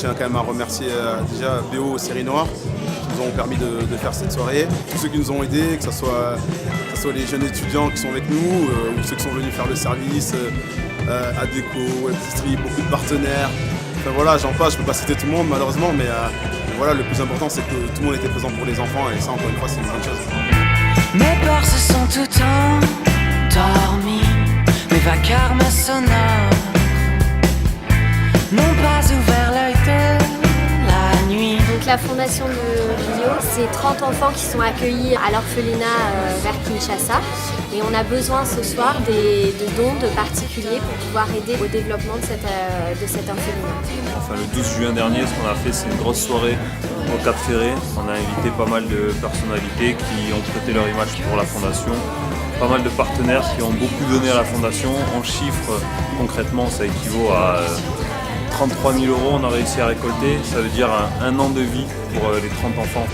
tiens quand même à remercier déjà BO Série Noire qui nous ont permis de faire cette soirée. Tous ceux qui nous ont aidés, que ce soit les jeunes étudiants qui sont avec nous ou ceux qui sont venus faire le service, Adéco, Webdistri, beaucoup de partenaires. Enfin voilà, j'en passe, je ne peux pas citer tout le monde malheureusement, mais voilà, le plus important c'est que tout le monde était présent pour les enfants et ça encore une fois c'est une bonne chose. Mes peurs se sont tout endormis, mes vacarmes sonores n'ont pas ouvert l'œil de la nuit. Donc la fondation de Rio, c'est 30 enfants qui sont accueillis à l'orphelinat vers Kinshasa. Et on a besoin ce soir de dons de particuliers pour pouvoir aider au développement de cet orphelinat. Enfin, le 12 juin dernier, ce qu'on a fait, c'est une grosse soirée au Cap Ferré. On a invité pas mal de personnalités qui ont prêté leur image pour la fondation. Pas mal de partenaires qui ont beaucoup donné à la fondation. En chiffres, concrètement, ça équivaut à 33 000 € on a réussi à récolter, ça veut dire un an de vie pour les 30 enfants.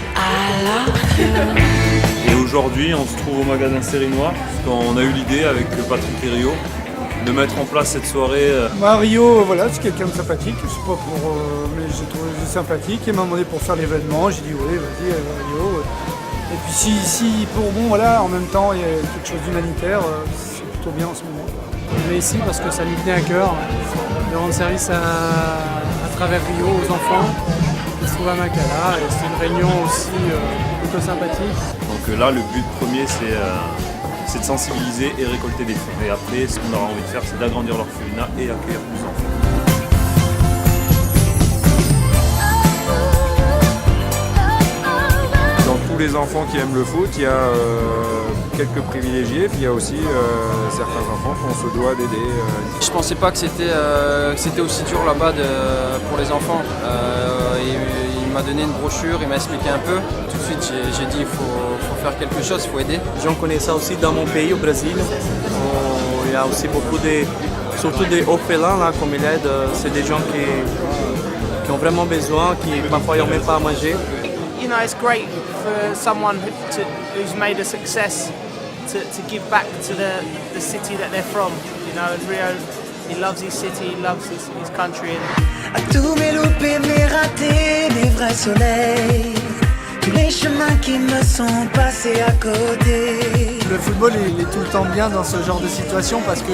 Et aujourd'hui, on se trouve au magasin Série Noire, parce qu'on a eu l'idée avec Patrick et Rio de mettre en place cette soirée. Rio, voilà, c'est quelqu'un de sympathique, je sais pas pour, mais j'ai trouvé sympathique, il m'a demandé pour faire l'événement, j'ai dit oui, vas-y, Rio. Et puis si pour bon, voilà, en même temps, il y a quelque chose d'humanitaire, c'est plutôt bien en ce moment. On est ici parce que ça nous tenait à cœur de rendre service à travers Rio aux enfants qui se trouvent à Makala. Et c'est une réunion aussi plutôt sympathique. Donc là, le but premier, c'est de sensibiliser et récolter des fonds. Et après, ce qu'on aura envie de faire, c'est d'agrandir l'orphelinat et accueillir plus d'enfants. Dans tous les enfants qui aiment le foot, il y a quelques privilégiés, puis il y a aussi certains enfants qu'on se doit d'aider. Je pensais pas que c'était aussi dur là-bas pour les enfants. Il m'a donné une brochure, il m'a expliqué un peu. Tout de suite, j'ai dit il faut faire quelque chose, il faut aider. J'en connais ça aussi dans mon pays, au Brésil. Il y a aussi beaucoup surtout des orphelins, là, comme il aide. C'est des gens qui ont vraiment besoin, qui parfois n'ont même pas à manger. You know, it's great for someone who's made a success to give back to the city that they're from. You know, and Rio, he loves his city, he loves his country. À tous mes loupés, mes ratés, mes vrais soleils, tous les chemins qui me sont passés à côté. Le football il est tout le temps bien dans ce genre de situation parce que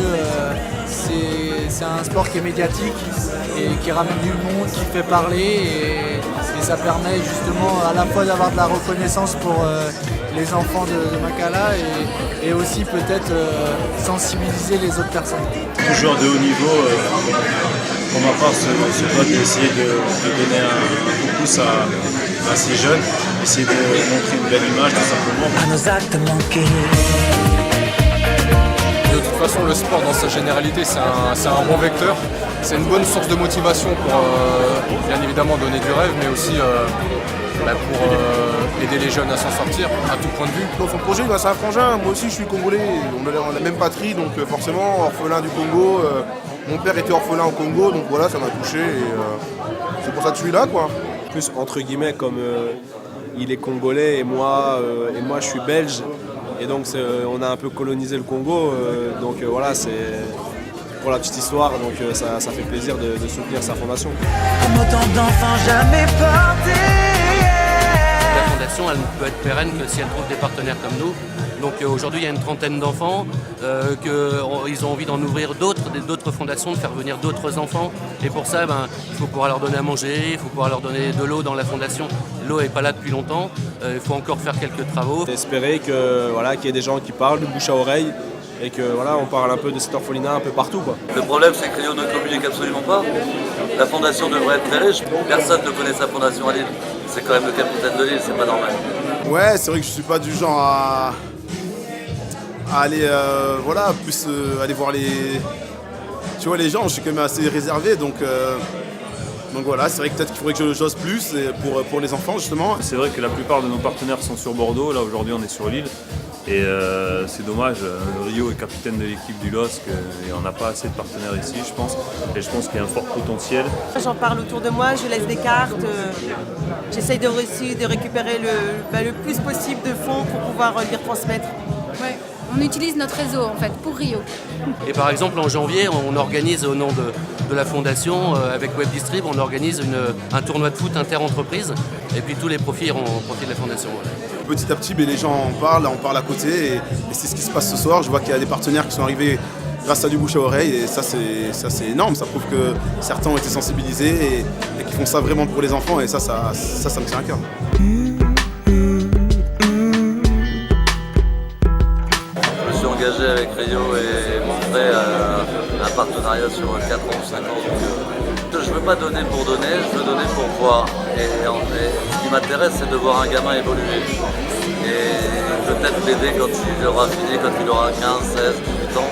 c'est un sport qui est médiatique et qui ramène du monde, qui fait parler et ça permet justement à la fois d'avoir de la reconnaissance pour les enfants de Makala et aussi peut-être sensibiliser les autres personnes. Tout joueur de haut niveau, pour ma part, se doit d'essayer de donner un coup de pouce à ces jeunes, essayer de montrer une belle image tout simplement. À nos actes manqués. De toute façon, le sport dans sa généralité, c'est un bon vecteur. C'est une bonne source de motivation pour bien évidemment donner du rêve, mais aussi pour aider les jeunes à s'en sortir à tout point de vue. Dans son projet, c'est un frangin, moi aussi je suis congolais, on a la même patrie, donc forcément orphelin du Congo. Mon père était orphelin au Congo, donc voilà, ça m'a touché et c'est pour ça que je suis là, quoi. Plus entre guillemets comme il est congolais et moi je suis belge et donc on a un peu colonisé le Congo, donc voilà, c'est pour la petite histoire, donc ça fait plaisir de soutenir sa fondation. Comme autant d'enfants jamais portés. La fondation, elle ne peut être pérenne que si elle trouve des partenaires comme nous. Donc aujourd'hui, il y a une trentaine d'enfants, ils ont envie d'en ouvrir d'autres fondations, de faire venir d'autres enfants. Et pour ça, il faut pouvoir leur donner à manger, il faut pouvoir leur donner de l'eau dans la fondation. L'eau n'est pas là depuis longtemps, il faut encore faire quelques travaux. Espérer qu'il y ait des gens qui parlent de bouche à oreille et que voilà, on parle un peu de cet orphelinat un peu partout, quoi. Le problème, c'est que Rio ne communique absolument pas. La fondation devrait être très riche. Personne ne connaît sa fondation à Lille. C'est quand même le capitaine de Lille, c'est pas normal. Ouais, c'est vrai que je suis pas du genre à aller plus aller voir les gens, je suis quand même assez réservé, donc voilà, c'est vrai que peut-être qu'il faudrait que j'ose plus pour les enfants justement. C'est vrai que la plupart de nos partenaires sont sur Bordeaux, là aujourd'hui on est sur Lille. Et c'est dommage, Rio est capitaine de l'équipe du LOSC et on n'a pas assez de partenaires ici, je pense. Et je pense qu'il y a un fort potentiel. J'en parle autour de moi, je laisse des cartes. J'essaye de récupérer le plus possible de fonds pour pouvoir lui retransmettre. Ouais, on utilise notre réseau en fait pour Rio. Et par exemple en janvier, on organise au nom de la fondation, avec WebDistrib, on organise un tournoi de foot inter-entreprise et puis tous les profits iront au profit de la fondation. Voilà. Petit à petit, les gens en parlent à côté et c'est ce qui se passe ce soir. Je vois qu'il y a des partenaires qui sont arrivés grâce à du bouche à oreille et ça c'est énorme. Ça prouve que certains ont été sensibilisés et qui font ça vraiment pour les enfants et ça me tient à cœur. Engagé avec Rio et mon frère un partenariat sur 4 ans ou 5 ans. Donc, je ne veux pas donner pour donner, je veux donner pour voir. Et ce qui m'intéresse, c'est de voir un gamin évoluer. Et peut-être l'aider quand il aura fini, quand il aura 15, 16, 18 ans,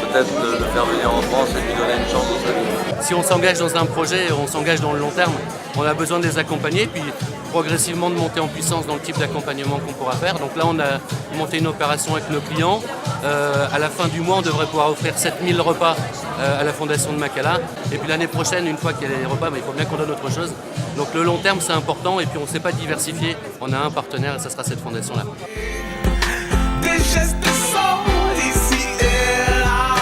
peut-être de le faire venir en France et lui donner une chance dans sa vie. Si on s'engage dans un projet, on s'engage dans le long terme, on a besoin de les accompagner, puis progressivement de monter en puissance dans le type d'accompagnement qu'on pourra faire. Donc là, on a monté une opération avec nos clients. À la fin du mois, on devrait pouvoir offrir 7000 repas à la fondation de Makala. Et puis l'année prochaine, une fois qu'il y a les repas, il faut bien qu'on donne autre chose. Donc le long terme, c'est important. Et puis on ne sait pas diversifier. On a un partenaire et ça sera cette fondation-là. Des gestes sont ici et là.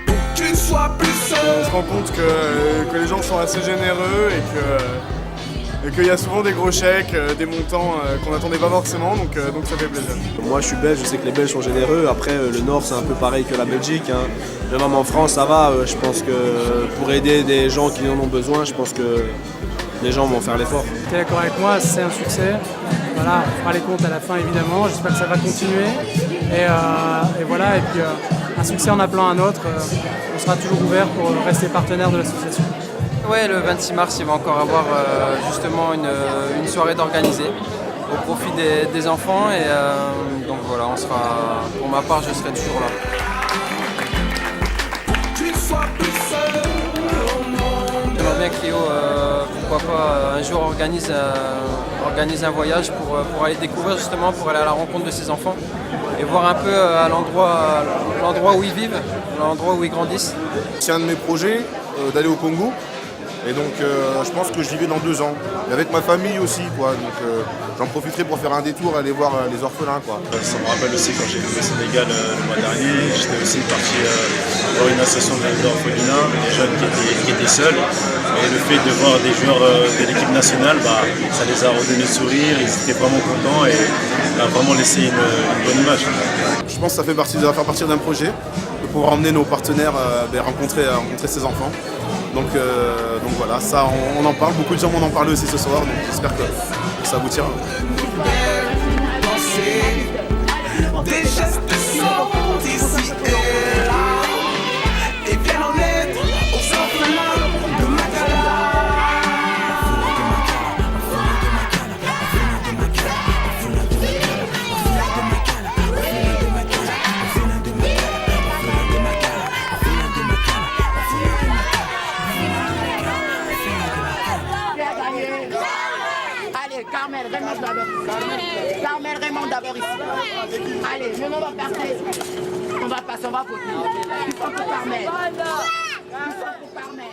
Pour que tu sois plus seul. On se rend compte que les gens sont assez généreux et qu'il y a souvent des gros chèques, des montants qu'on n'attendait pas forcément, donc ça fait plaisir. Moi je suis belge, je sais que les Belges sont généreux. Après le Nord c'est un peu pareil que la Belgique. Même en France ça va, je pense que pour aider des gens qui en ont besoin, je pense que les gens vont faire l'effort. Tu es d'accord avec moi, c'est un succès. Voilà, on fera les comptes à la fin évidemment, j'espère que ça va continuer. Et voilà, et puis un succès en appelant un autre, on sera toujours ouvert pour rester partenaire de l'association. Ouais, le 26 mars, il va encore avoir justement une soirée d'organiser au profit des enfants. Et donc voilà, pour ma part, je serai toujours là. J'aimerais bien que Rio, pourquoi pas, un jour organise un voyage pour aller découvrir justement, pour aller à la rencontre de ses enfants et voir un peu à l'endroit où ils vivent, l'endroit où ils grandissent. C'est un de mes projets d'aller au Congo. Et donc je pense que j'y vais dans 2 ans. Et avec ma famille aussi, quoi. Donc j'en profiterai pour faire un détour, aller voir les orphelins, quoi. Ça me rappelle aussi quand j'ai été au Sénégal le mois dernier. J'étais aussi parti voir une association d'orphelinat, des jeunes qui étaient seuls. Et le fait de voir des joueurs de l'équipe nationale, ça les a redonné le sourire, ils étaient vraiment contents et a vraiment laissé une bonne image. Je pense que ça va faire partie d'un projet, de pouvoir emmener nos partenaires rencontrer ces enfants. Donc voilà, ça on en parle, beaucoup de gens m'en ont parlé aussi ce soir, donc j'espère que ça aboutira. Des gestes sont ici et là. Et viennent en aide aux orphelins de Makala. Allez, Carmel, Raymond d'abord. Carmel, Raymond d'abord ici. Allez, nous on va passer. On va passer, on va voter. Ils sont pour Carmel. Ils sont pour Carmel.